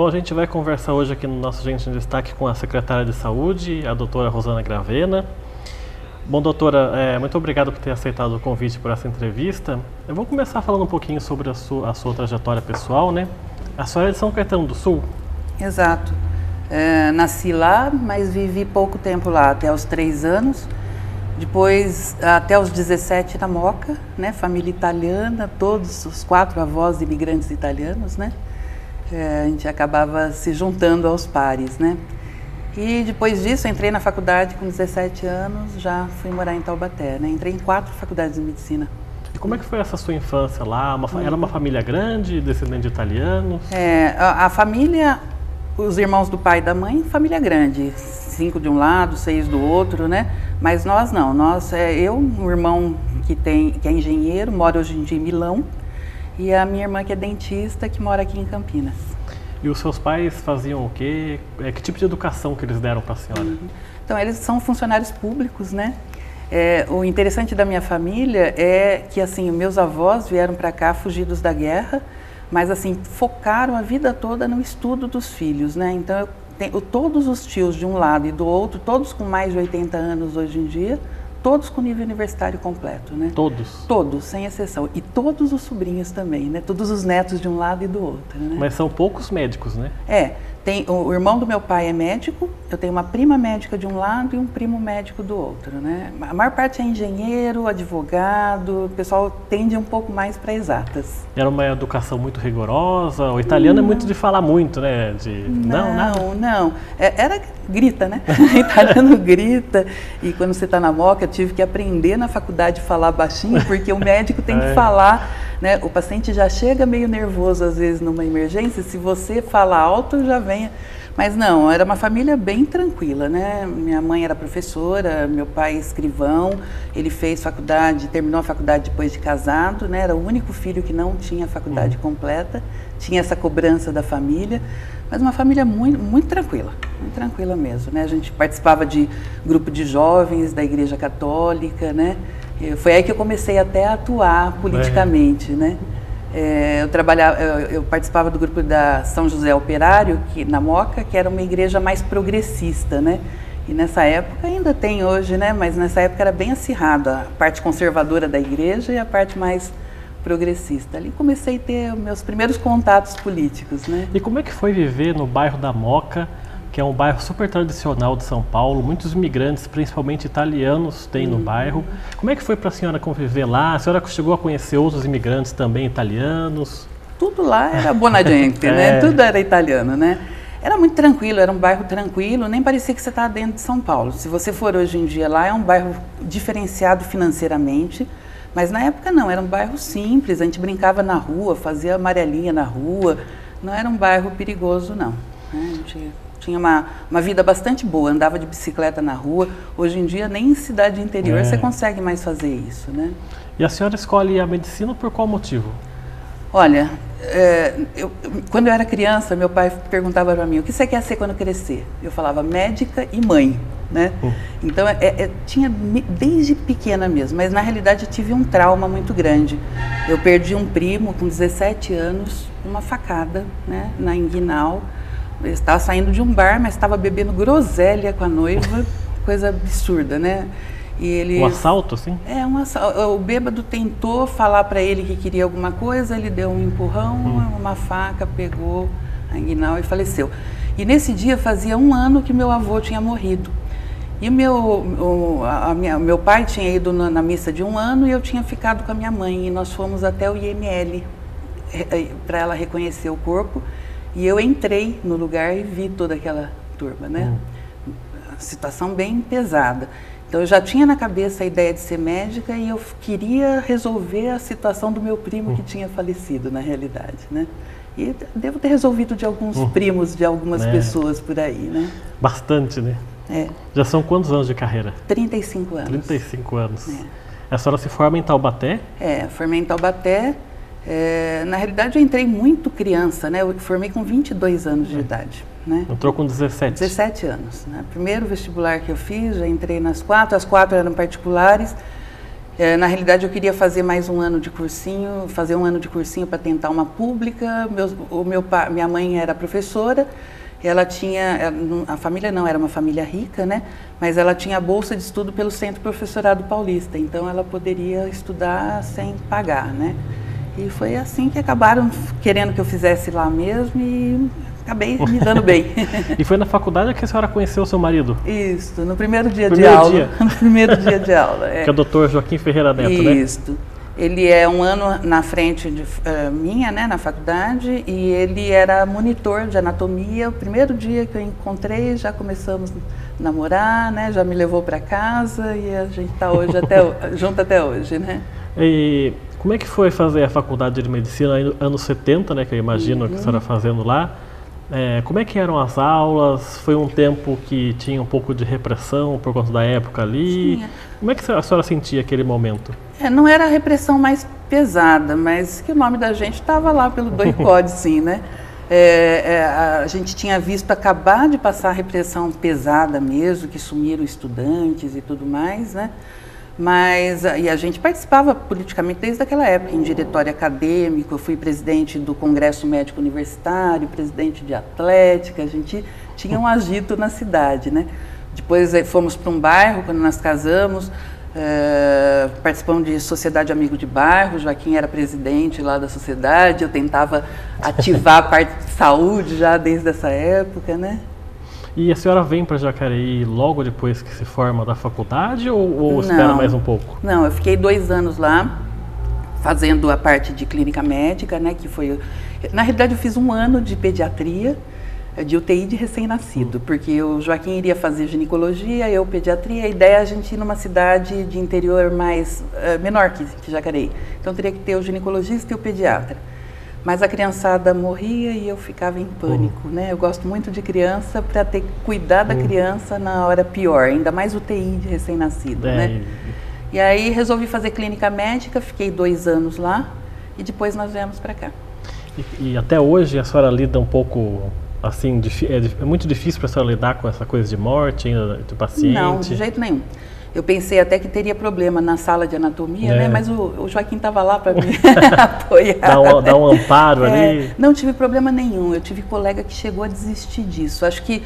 Bom, a gente vai conversar hoje aqui no nosso Gente em Destaque com a secretária de Saúde, a doutora Rosana Gravena. Bom, doutora, muito obrigado por ter aceitado o convite para essa entrevista. Eu vou começar falando um pouquinho sobre a sua trajetória pessoal, né? A senhora é de São Caetano do Sul? Exato. Nasci lá, mas vivi pouco tempo lá, até os 3 anos. Depois, até os 17 na Moca, né? Família italiana, todos os 4 avós imigrantes italianos, né? A gente acabava se juntando aos pares, né? E depois disso, entrei na faculdade com 17 anos, já fui morar em Taubaté, né? Entrei em 4 faculdades de medicina. E como é que foi essa sua infância lá? Era uma família grande, descendente de italianos? A família, os irmãos do pai e da mãe, família grande, 5 de um lado, 6 do outro, né? Mas nós não, eu, um irmão que é engenheiro, mora hoje em dia em Milão, e a minha irmã que é dentista, que mora aqui em Campinas. E os seus pais faziam o quê? Que tipo de educação que eles deram para a senhora? Então, eles são funcionários públicos, né? O interessante da minha família é que, assim, meus avós vieram para cá fugidos da guerra, mas, assim, focaram a vida toda no estudo dos filhos, né? Então, eu tenho todos os tios de um lado e do outro, todos com mais de 80 anos hoje em dia, todos com nível universitário completo, né? Todos? Todos, sem exceção. E todos os sobrinhos também, né? Todos os netos de um lado e do outro, né? Mas são poucos médicos, né? O irmão do meu pai é médico, eu tenho uma prima médica de um lado e um primo médico do outro, né? A maior parte é engenheiro, advogado, o pessoal tende um pouco mais para exatas. Era uma educação muito rigorosa? O italiano é muito de falar muito, né? Não. Era grita, né? O italiano grita, e quando você está na Moca, eu tive que aprender na faculdade a falar baixinho, porque o médico tem que falar, né? O paciente já chega meio nervoso, às vezes, numa emergência, se você fala alto, já vem. Mas não, era uma família bem tranquila, né? Minha mãe era professora, meu pai escrivão, ele fez faculdade, terminou a faculdade depois de casado, né? Era o único filho que não tinha faculdade completa, tinha essa cobrança da família, mas uma família muito tranquila mesmo, né? A gente participava de grupo de jovens da Igreja Católica, né? Foi aí que eu comecei até a atuar politicamente, né? Eu participava do grupo da São José Operário, na Moca, que era uma igreja mais progressista, né? E nessa época, ainda tem hoje, né? Mas nessa época era bem acirrado, a parte conservadora da igreja e a parte mais progressista. Ali comecei a ter meus primeiros contatos políticos, né? E como é que foi viver no bairro da Moca, que é um bairro super tradicional de São Paulo, muitos imigrantes, principalmente italianos, tem no bairro. Como é que foi para a senhora conviver lá? A senhora chegou a conhecer outros imigrantes também italianos? Tudo lá era buona gente, né? Tudo era italiano, né? Era muito tranquilo, era um bairro tranquilo, nem parecia que você estava dentro de São Paulo. Se você for hoje em dia lá, é um bairro diferenciado financeiramente, mas na época não, era um bairro simples, a gente brincava na rua, fazia amarelinha na rua, não era um bairro perigoso não, né? A gente tinha uma vida bastante boa, andava de bicicleta na rua. Hoje em dia, nem em cidade interior você consegue mais fazer isso, né? E a senhora escolhe a medicina por qual motivo? Olha, quando eu era criança, meu pai perguntava para mim, o que você quer ser quando crescer? Eu falava, médica e mãe, né? Então, tinha desde pequena mesmo, mas na realidade eu tive um trauma muito grande. Eu perdi um primo com 17 anos, uma facada, né, na inguinal. Ele estava saindo de um bar, mas estava bebendo groselha com a noiva, coisa absurda, né? E um assalto, assim? Um assalto. O bêbado tentou falar para ele que queria alguma coisa, ele deu um empurrão, uma faca, pegou a inguinal e faleceu. E nesse dia fazia 1 ano que meu avô tinha morrido. E meu pai tinha ido na missa de 1 ano e eu tinha ficado com a minha mãe. E nós fomos até o IML para ela reconhecer o corpo. E eu entrei no lugar e vi toda aquela turma, né? Situação bem pesada. Então eu já tinha na cabeça a ideia de ser médica e eu queria resolver a situação do meu primo que tinha falecido, na realidade, né? E devo ter resolvido de alguns primos de algumas pessoas por aí, né? Bastante, né? Já são quantos anos de carreira? 35 anos. 35 anos. A senhora se forma em Taubaté? Formei em Taubaté. Na realidade, eu entrei muito criança, né? Eu formei com 22 anos de idade, né? Entrou com 17? 17 anos, né? Primeiro vestibular que eu fiz, já entrei nas 4, as 4 eram particulares. Na realidade, eu queria fazer mais um ano de cursinho, fazer um ano de cursinho para tentar uma pública. Minha mãe era professora, ela tinha, a família não era uma família rica, né? Mas ela tinha bolsa de estudo pelo Centro Professorado Paulista, então ela poderia estudar sem pagar, né? E foi assim que acabaram querendo que eu fizesse lá mesmo e acabei me dando bem. E foi na faculdade que a senhora conheceu o seu marido? Isso, no primeiro dia de aula. No primeiro dia de aula. Que é o Dr. Joaquim Ferreira Neto, né? Isso. Ele é um ano na frente minha, né, na faculdade, e ele era monitor de anatomia. O primeiro dia que eu encontrei, já começamos a namorar, né, já me levou para casa e a gente está hoje junto até hoje, né? E como é que foi fazer a faculdade de medicina anos 70, né, que eu imagino que a senhora fazendo lá? Como é que eram as aulas? Foi um tempo que tinha um pouco de repressão por conta da época ali? Tinha. Como é que a senhora sentia aquele momento? Não era a repressão mais pesada, mas que o nome da gente estava lá pelo doicode, sim, né? A gente tinha visto acabar de passar a repressão pesada mesmo, que sumiram estudantes e tudo mais, né? E a gente participava politicamente desde aquela época, em diretório acadêmico. Eu fui presidente do Congresso Médico Universitário, presidente de Atlética, a gente tinha um agito na cidade, né? Depois fomos para um bairro, quando nós casamos, participamos de Sociedade Amigo de Bairro. Joaquim era presidente lá da sociedade, eu tentava ativar a parte de saúde já desde essa época, né? E a senhora vem para Jacareí logo depois que se forma da faculdade ou espera mais um pouco? Não, eu fiquei 2 anos lá, fazendo a parte de clínica médica, né, que foi... Na realidade, eu fiz 1 ano de pediatria, de UTI de recém-nascido, porque o Joaquim iria fazer ginecologia, eu pediatria. A ideia é a gente ir numa cidade de interior menor que Jacareí. Então, teria que ter o ginecologista e o pediatra. Mas a criançada morria e eu ficava em pânico, né? Eu gosto muito de criança para ter que cuidar da criança na hora pior, ainda mais UTI de recém-nascido, né? E aí resolvi fazer clínica médica, fiquei 2 anos lá e depois nós viemos para cá. E até hoje a senhora lida um pouco, assim, é muito difícil para a senhora lidar com essa coisa de morte ainda do paciente? Não, de jeito nenhum. Eu pensei até que teria problema na sala de anatomia, né? Mas o Joaquim estava lá para me apoiar. Dá um amparo ali. Não tive problema nenhum. Eu tive colega que chegou a desistir disso. Acho que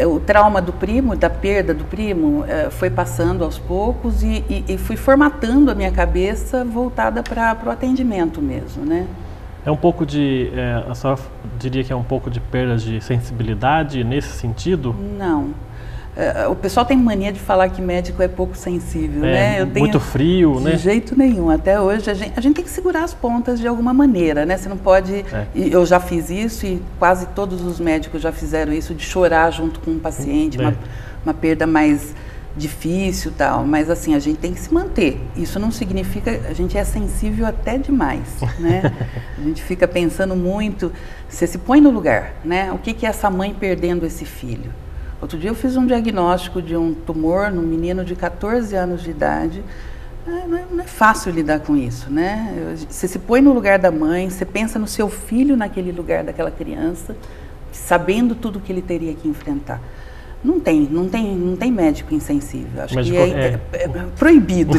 o trauma do primo, da perda do primo, foi passando aos poucos e fui formatando a minha cabeça voltada para o atendimento mesmo, né? É um pouco a senhora diria que é um pouco de perda de sensibilidade nesse sentido? Não. O pessoal tem mania de falar que médico é pouco sensível, né? Muito frio, né? De jeito nenhum. Até hoje a gente tem que segurar as pontas de alguma maneira, né? Você não pode... Eu já fiz isso e quase todos os médicos já fizeram isso, de chorar junto com um paciente, uma perda mais difícil e tal. Mas assim, a gente tem que se manter. Isso não significa... A gente é sensível até demais, né? A gente fica pensando muito... Você se põe no lugar, né? O que é essa mãe perdendo esse filho? Outro dia eu fiz um diagnóstico de um tumor num menino de 14 anos de idade. Não é fácil lidar com isso, né? Você se põe no lugar da mãe, você pensa no seu filho naquele lugar daquela criança, sabendo tudo que ele teria que enfrentar. Não tem médico insensível. Acho que é proibido.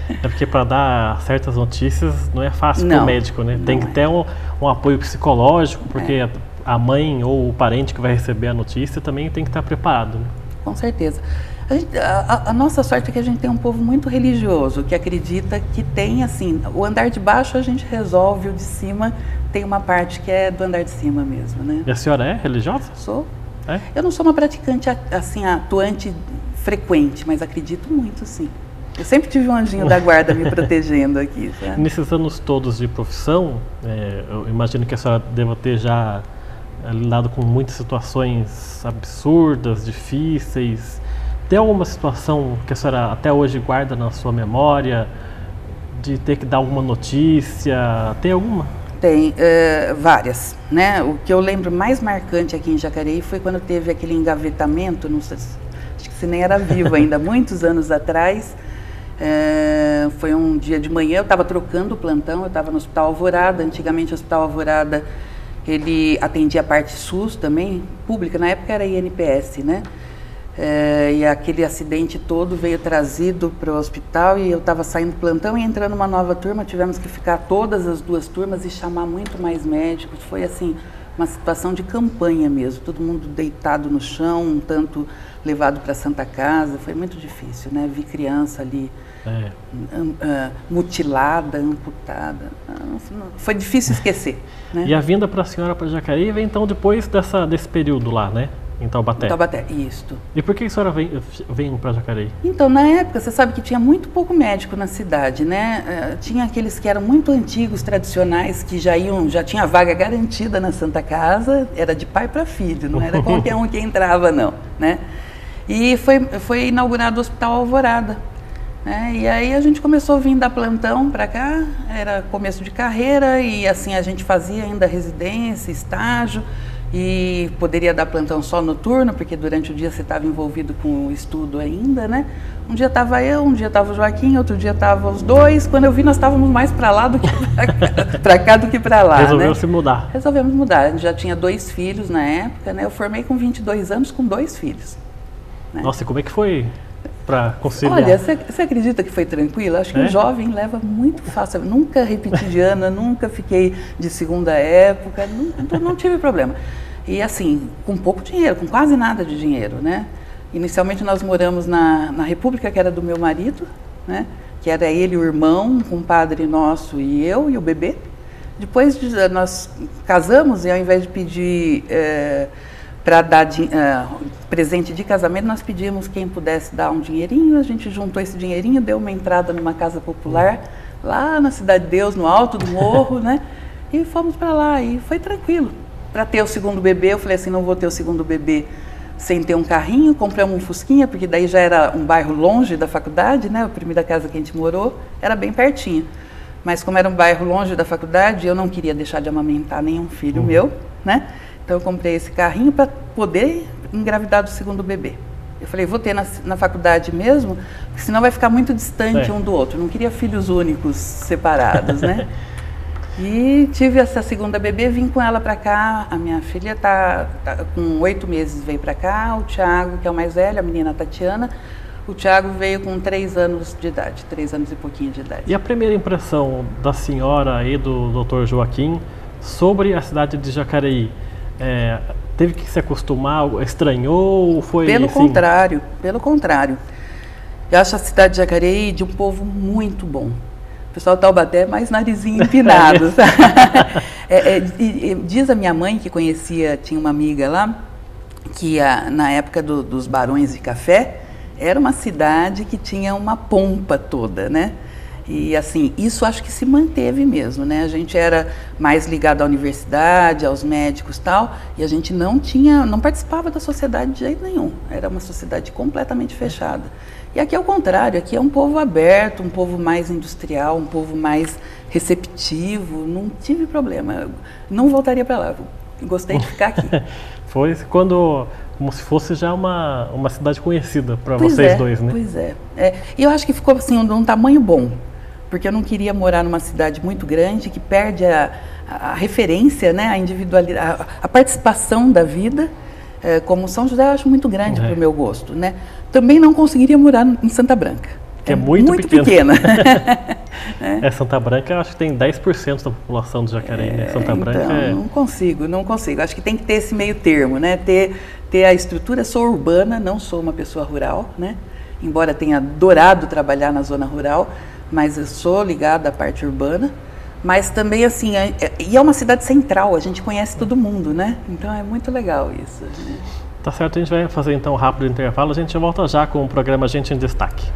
É porque para dar certas notícias não é fácil para o médico, né? Tem que ter um apoio psicológico, porque a mãe ou o parente que vai receber a notícia também tem que estar preparado, né? Com certeza. A nossa sorte é que a gente tem um povo muito religioso, que acredita que tem, assim, o andar de baixo a gente resolve, o de cima tem uma parte que é do andar de cima mesmo, né? E a senhora é religiosa? Sou. Eu não sou uma praticante, assim, atuante frequente, mas acredito muito, sim. Eu sempre tive um anjinho da guarda me protegendo aqui, sabe? Nesses anos todos de profissão, eu imagino que a senhora deva ter já lidado com muitas situações absurdas, difíceis. Tem alguma situação que a senhora até hoje guarda na sua memória, de ter que dar alguma notícia? Tem alguma? Tem, várias, né? O que eu lembro mais marcante aqui em Jacareí foi quando teve aquele engavetamento, não sei, acho que você nem era vivo ainda, muitos anos atrás. Foi um dia de manhã, eu estava trocando o plantão, eu estava no Hospital Alvorada. Antigamente o Hospital Alvorada, ele atendia a parte SUS também, pública, na época era INPS, né? E aquele acidente todo veio trazido para o hospital e eu estava saindo do plantão e entrando uma nova turma, tivemos que ficar todas as 2 turmas e chamar muito mais médicos. Foi assim, uma situação de campanha mesmo, todo mundo deitado no chão, um tanto levado para a Santa Casa, foi muito difícil, né? Vi criança ali mutilada, amputada, foi difícil esquecer. Né? E a vinda para a senhora para Jacareí vem então depois desse período lá, né? Em Taubaté. Em Taubaté, isto. E por que a senhora vem para Jacareí? Então, na época, você sabe que tinha muito pouco médico na cidade, né? Tinha aqueles que eram muito antigos, tradicionais, que já tinha vaga garantida na Santa Casa, era de pai para filho, não era qualquer um que entrava, não, né? E foi inaugurado o Hospital Alvorada, né? E aí a gente começou a vir dar plantão para cá, era começo de carreira e assim a gente fazia ainda residência, estágio, e poderia dar plantão só noturno, porque durante o dia você estava envolvido com o estudo ainda, né? Um dia estava eu, um dia estava o Joaquim, outro dia estava os 2. Quando eu vi, nós estávamos mais para lá do que para cá do que para lá. Resolveu se mudar. Resolvemos mudar. A gente já tinha 2 filhos na época, né? Eu formei com 22 anos com 2 filhos. Né? Nossa, e como é que foi para conciliar? Olha, você acredita que foi tranquilo? Acho que o jovem leva muito fácil. Eu nunca repeti de ano, nunca fiquei de segunda época, não tive problema. E assim, com pouco dinheiro, com quase nada de dinheiro, né? Inicialmente nós moramos na República, que era do meu marido, né? Que era ele, o irmão, um compadre nosso e eu e o bebê. Depois nós casamos e ao invés de pedir para dar presente de casamento, nós pedimos quem pudesse dar um dinheirinho, a gente juntou esse dinheirinho, deu uma entrada numa casa popular, lá na Cidade de Deus, no alto do morro, né? E fomos para lá e foi tranquilo. Para ter o segundo bebê, eu falei assim, não vou ter o segundo bebê sem ter um carrinho, compramos um Fusquinha, porque daí já era um bairro longe da faculdade, né? A primeira casa que a gente morou era bem pertinho. Mas como era um bairro longe da faculdade, eu não queria deixar de amamentar nenhum filho meu, né? Então eu comprei esse carrinho para poder engravidar do segundo bebê. Eu falei, vou ter na faculdade mesmo, porque senão vai ficar muito distante um do outro. Eu não queria filhos únicos separados, né? E tive essa segunda bebê, vim com ela para cá. A minha filha tá com 8 meses, veio para cá. O Thiago, que é o mais velho, a menina Tatiana. O Thiago veio com 3 anos de idade, 3 anos e pouquinho de idade. E a primeira impressão da senhora e do Dr. Joaquim sobre a cidade de Jacareí? Teve que se acostumar, estranhou? Foi, pelo contrário. Eu acho a cidade de Jacareí de um povo muito bom. O pessoal de Taubaté é mais narizinho empinado. Diz a minha mãe que tinha uma amiga lá, que na época dos Barões de Café, era uma cidade que tinha uma pompa toda, né? E assim, isso acho que se manteve mesmo, né? A gente era mais ligado à universidade, aos médicos e tal, e a gente não participava da sociedade de jeito nenhum. Era uma sociedade completamente fechada. E aqui é o contrário, aqui é um povo aberto, um povo mais industrial, um povo mais receptivo, não tive problema. Eu não voltaria para lá, gostei de ficar aqui. Foi como se fosse já uma cidade conhecida para vocês dois, né? Pois é. E eu acho que ficou assim, de um tamanho bom, porque eu não queria morar numa cidade muito grande que perde a referência, né, a individualidade, a participação da vida. Como São José eu acho muito grande para o meu gosto, né? Também não conseguiria morar em Santa Branca. Que é muito pequena. Santa Branca eu acho que tem 10% da população de Jacareí, né? Santa Branca então, não consigo. Acho que tem que ter esse meio termo, né? Ter a estrutura, sou urbana, não sou uma pessoa rural, né? Embora tenha adorado trabalhar na zona rural, mas eu sou ligada à parte urbana. Mas também, assim, e é uma cidade central, a gente conhece todo mundo, né? Então é muito legal isso. Né? Tá certo, a gente vai fazer então um rápido intervalo, a gente volta já com o programa Gente em Destaque.